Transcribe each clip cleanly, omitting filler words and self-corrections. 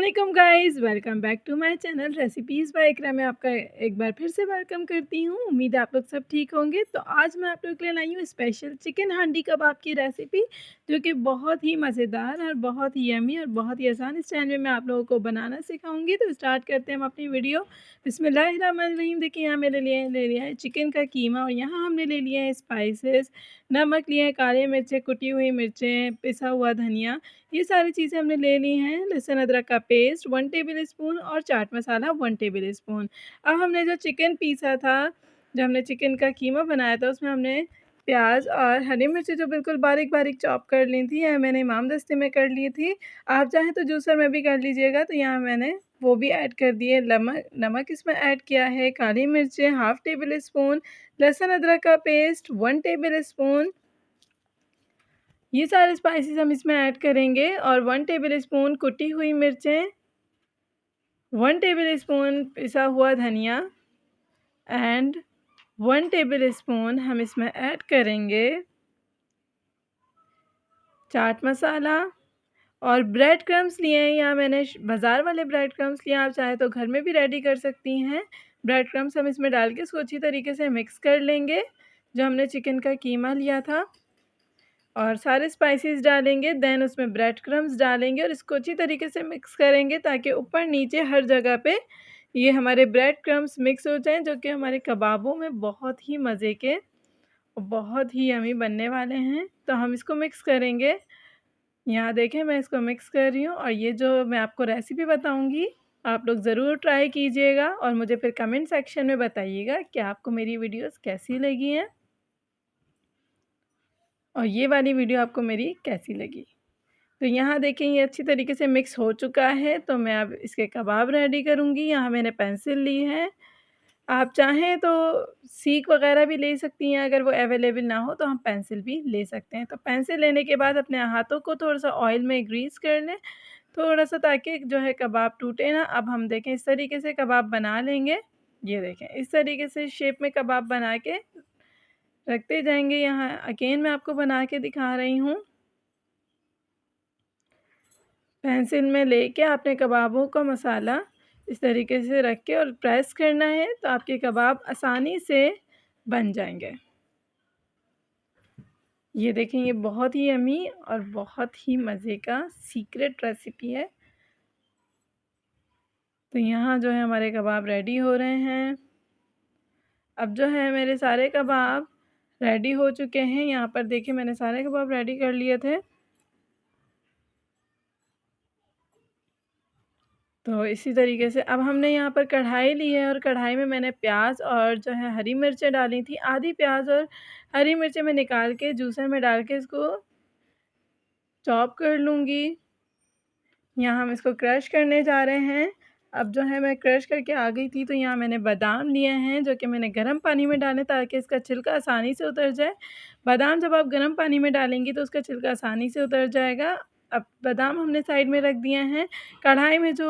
अस्सलामुअलैकुम guys, welcome back to my channel recipes by Iqra में आपका एक बार फिर से वेलकम करती हूँ। उम्मीद है आप लोग सब ठीक होंगे। तो आज मैं आप लोग के लिए लाई हूँ स्पेशल चिकन हांडी कबाब की रेसिपी, जो कि बहुत ही मज़ेदार और बहुत ही यमी और बहुत ही आसान स्टाइल में मैं आप लोगों को बनाना सिखाऊंगी। तो स्टार्ट करते हैं हम अपनी वीडियो। बिस्मिल्लाहिर्रहमानिर्रहीम। देखिए यहाँ मैंने ले लिया है चिकन का कीमा, और यहाँ हमने ले लिया है स्पाइसेस, नमक लिए हैं, काली मिर्चें, कुटी हुई मिर्चें, पिसा हुआ धनिया, ये सारी चीज़ें हमने ले ली हैं। लहसुन अदरक का पेस्ट 1 टेबल स्पून और चाट मसाला 1 टेबल स्पून। अब हमने जो चिकन पीसा था, जो हमने चिकन का कीमा बनाया था, उसमें हमने प्याज और हरी मिर्ची जो बिल्कुल बारीक बारीक चॉप कर ली थी, या मैंने इमामदस्ते में कर ली थी। आप चाहें तो जूसर में भी कर लीजिएगा। तो यहाँ मैंने वो भी ऐड कर दिए। नमक इसमें ऐड किया है, काली मिर्चें हाफ़ टेबल स्पून, लहसुन अदरक का पेस्ट 1 टेबल स्पून। ये सारे स्पाइसेस हम इसमें ऐड करेंगे, और 1 टेबल स्पून कुटी हुई मिर्चें, 1 टेबल स्पून पिसा हुआ धनिया एंड 1 टेबल स्पून हम इसमें ऐड करेंगे चाट मसाला। और ब्रेड क्रम्स लिए हैं, यहाँ मैंने बाज़ार वाले ब्रेड क्रम्स लिए, आप चाहे तो घर में भी रेडी कर सकती हैं। ब्रेड क्रम्स हम इसमें डाल के इसको अच्छी तरीके से मिक्स कर लेंगे, जो हमने चिकन का कीमा लिया था, और सारे स्पाइसेस डालेंगे। देन उसमें ब्रेड क्रम्स डालेंगे और इसको अच्छी तरीके से मिक्स करेंगे, ताकि ऊपर नीचे हर जगह पे ये हमारे ब्रेड क्रम्स मिक्स हो जाएं, जो कि हमारे कबाबों में बहुत ही मज़े के और बहुत ही यमी बनने वाले हैं। तो हम इसको मिक्स करेंगे। यहाँ देखें मैं इसको मिक्स कर रही हूँ, और ये जो मैं आपको रेसिपी बताऊँगी, आप लोग ज़रूर ट्राई कीजिएगा और मुझे फिर कमेंट सेक्शन में बताइएगा कि आपको मेरी वीडियोज़ कैसी लगी हैं, और ये वाली वीडियो आपको मेरी कैसी लगी। तो यहाँ देखें ये अच्छी तरीके से मिक्स हो चुका है, तो मैं अब इसके कबाब रेडी करूँगी। यहाँ मैंने पेंसिल ली है, आप चाहें तो सीख वगैरह भी ले सकती हैं, अगर वो अवेलेबल ना हो तो हम पेंसिल भी ले सकते हैं। तो पेंसिल लेने के बाद अपने हाथों को थोड़ा-सा ऑयल में ग्रीस कर लें, थोड़ा-सा, ताकि जो है कबाब टूटे ना। अब हम देखें इस तरीके से कबाब बना लेंगे। ये देखें इस तरीके से शेप में कबाब बना के रखते जाएँगे। यहाँ अगेन मैं आपको बना के दिखा रही हूँ। पेंसिल में लेके आपने कबाबों का मसाला इस तरीके से रख के और प्रेस करना है, तो आपके कबाब आसानी से बन जाएंगे। ये देखें ये बहुत ही यमी और बहुत ही मज़े का सीक्रेट रेसिपी है। तो यहाँ जो है हमारे कबाब रेडी हो रहे हैं। अब जो है मेरे सारे कबाब रेडी हो चुके हैं। यहाँ पर देखिए मैंने सारे कबाब रेडी कर लिए थे। तो इसी तरीके से अब हमने यहाँ पर कढ़ाई ली है, और कढ़ाई में मैंने प्याज और जो है हरी मिर्चें डाली थी। आधी प्याज और हरी मिर्चें मैं निकाल के जूसर में डाल के इसको चॉप कर लूँगी। यहाँ हम इसको क्रश करने जा रहे हैं। अब जो है मैं क्रश करके आ गई थी, तो यहाँ मैंने बादाम लिए हैं, जो कि मैंने गर्म पानी में डाले ताकि इसका छिलका आसानी से उतर जाए। बादाम जब आप गर्म पानी में डालेंगी तो उसका छिलका आसानी से उतर जाएगा। अब बादाम हमने साइड में रख दिए हैं। कढ़ाई में जो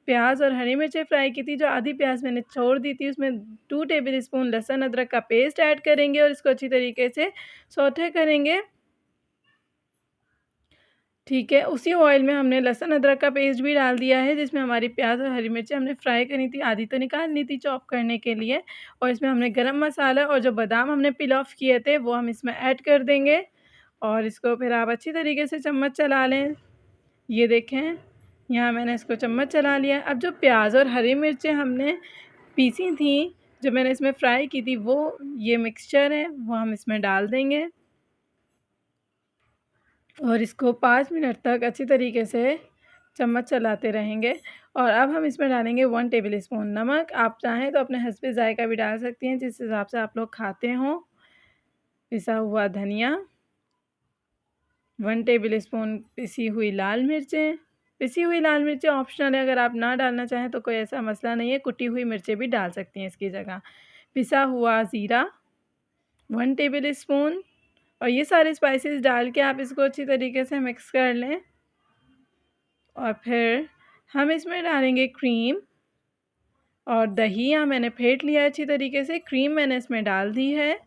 प्याज और हरी मिर्चें फ्राई की थी, जो आधी प्याज मैंने छोड़ दी थी, उसमें 2 टेबल स्पून लहसुन अदरक का पेस्ट ऐड करेंगे और इसको अच्छी तरीके से सौटे करेंगे। ठीक है, उसी ऑयल में हमने लहसुन अदरक का पेस्ट भी डाल दिया है, जिसमें हमारी प्याज और हरी मिर्चें हमने फ्राई करी थी, आधी तो निकालनी थी चॉप करने के लिए। और इसमें हमने गरम मसाला और जो बादाम हमने पील ऑफ किए थे, वो हम इसमें ऐड कर देंगे, और इसको फिर आप अच्छी तरीके से चम्मच चला लें। ये देखें यहाँ मैंने इसको चम्मच चला लिया। अब जो प्याज और हरी मिर्चें हमने पीसी थी, जो मैंने इसमें फ्राई की थी, वो ये मिक्सचर है, वो हम इसमें डाल देंगे, और इसको 5 मिनट तक अच्छी तरीके से चम्मच चलाते रहेंगे। और अब हम इसमें डालेंगे 1 टेबल स्पून नमक। आप चाहें तो अपने हस्बे ज़ायक़ा भी डाल सकती हैं, जिस हिसाब से आप लोग खाते हों। पिसा हुआ धनिया, 1 टेबल स्पून पिसी हुई लाल मिर्चें। पिसी हुई लाल मिर्चें ऑप्शनल है, अगर आप ना डालना चाहें तो कोई ऐसा मसला नहीं है, कुटी हुई मिर्चें भी डाल सकती हैं इसकी जगह। पिसा हुआ ज़ीरा 1 टेबल स्पून, और ये सारे स्पाइसेस डाल के आप इसको अच्छी तरीके से मिक्स कर लें। और फिर हम इसमें डालेंगे क्रीम और दही। यहाँ मैंने फेंट लिया अच्छी तरीके से। क्रीम मैंने इसमें डाल दी है।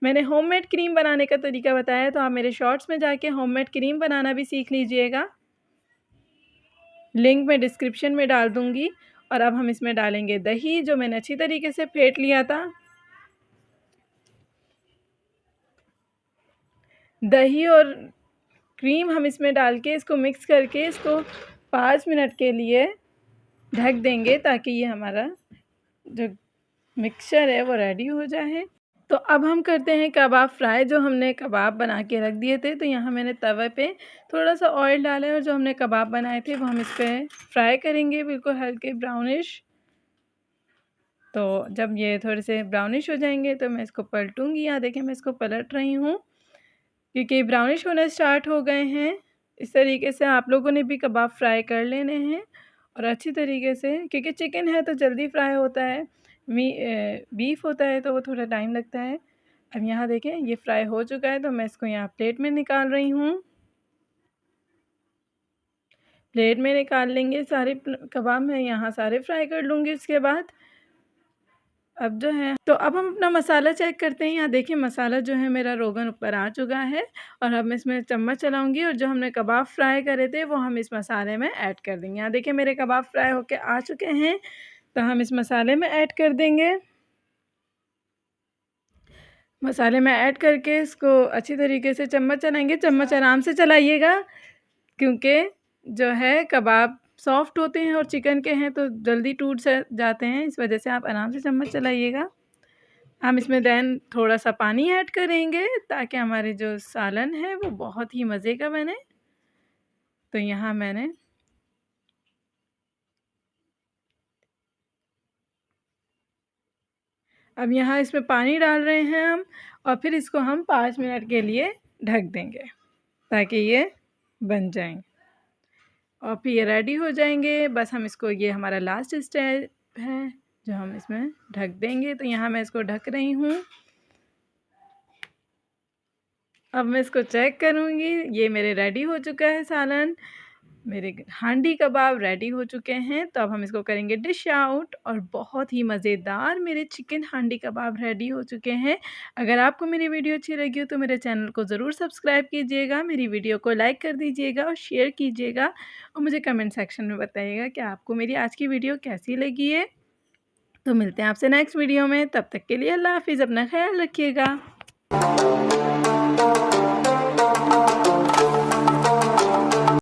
मैंने होममेड क्रीम बनाने का तरीका बताया, तो आप मेरे शॉर्ट्स में जाके होममेड क्रीम बनाना भी सीख लीजिएगा। लिंक मैं डिस्क्रिप्शन में डाल दूँगी। और अब हम इसमें डालेंगे दही, जो मैंने अच्छी तरीके से फेंट लिया था। दही और क्रीम हम इसमें डाल के इसको मिक्स करके इसको 5 मिनट के लिए ढक देंगे, ताकि ये हमारा जो मिक्सचर है वो रेडी हो जाए। तो अब हम करते हैं कबाब फ्राई। जो हमने कबाब बना के रख दिए थे, तो यहाँ मैंने तवे पे थोड़ा-सा ऑयल डाला है और जो हमने कबाब बनाए थे वो हम इस पे फ्राई करेंगे, बिल्कुल हल्के ब्राउनिश। तो जब ये थोड़े से ब्राउनिश हो जाएंगे तो मैं इसको पलटूँगी। यहाँ देखिए मैं इसको पलट रही हूँ, क्योंकि ब्राउनिश होना स्टार्ट हो गए हैं। इस तरीके से आप लोगों ने भी कबाब फ्राई कर लेने हैं और अच्छी तरीके से, क्योंकि चिकन है तो जल्दी फ्राई होता है। बीफ होता है तो वो थोड़ा टाइम लगता है। अब यहाँ देखें ये फ्राई हो चुका है, तो मैं इसको यहाँ प्लेट में निकाल रही हूँ। प्लेट में निकाल लेंगे सारे कबाब, मैं यहाँ सारे फ्राई कर लूँगी इसके बाद। अब जो है तो अब हम अपना मसाला चेक करते हैं। यहाँ देखिए मसाला जो है मेरा रोगन ऊपर आ चुका है, और अब मैं इसमें चम्मच चलाऊँगी और जो हमने कबाब फ्राई करे थे वो हम इस मसाले में ऐड कर देंगे। यहाँ देखिए मेरे कबाब फ्राई होके आ चुके हैं, तो हम इस मसाले में ऐड कर देंगे। मसाले में ऐड करके इसको अच्छी तरीके से चम्मच चलाएँगे। चम्मच आराम से चलाइएगा, क्योंकि जो है कबाब सॉफ्ट होते हैं और चिकन के हैं तो जल्दी टूट जाते हैं, इस वजह से आप आराम से चम्मच चलाइएगा। हम इसमें देन थोड़ा-सा पानी ऐड करेंगे, ताकि हमारे जो सालन है वो बहुत ही मज़े का बने। तो यहाँ मैंने अब यहाँ इसमें पानी डाल रहे हैं हम, और फिर इसको हम 5 मिनट के लिए ढक देंगे, ताकि ये बन जाएँ और फिर ये रेडी हो जाएँगे। बस हम इसको, ये हमारा लास्ट स्टेप है जो हम इसमें ढक देंगे। तो यहाँ मैं इसको ढक रही हूँ। अब मैं इसको चेक करूँगी, ये मेरे रेडी हो चुका है सालन। मेरे हांडी कबाब रेडी हो चुके हैं। तो अब हम इसको करेंगे डिश आउट, और बहुत ही मज़ेदार मेरे चिकन हांडी कबाब रेडी हो चुके हैं। अगर आपको मेरी वीडियो अच्छी लगी हो तो मेरे चैनल को ज़रूर सब्सक्राइब कीजिएगा, मेरी वीडियो को लाइक कर दीजिएगा और शेयर कीजिएगा, और मुझे कमेंट सेक्शन में बताइएगा कि आपको मेरी आज की वीडियो कैसी लगी है। तो मिलते हैं आपसे नेक्स्ट वीडियो में, तब तक के लिए अल्लाह हाफ़िज़, अपना ख़्याल रखिएगा।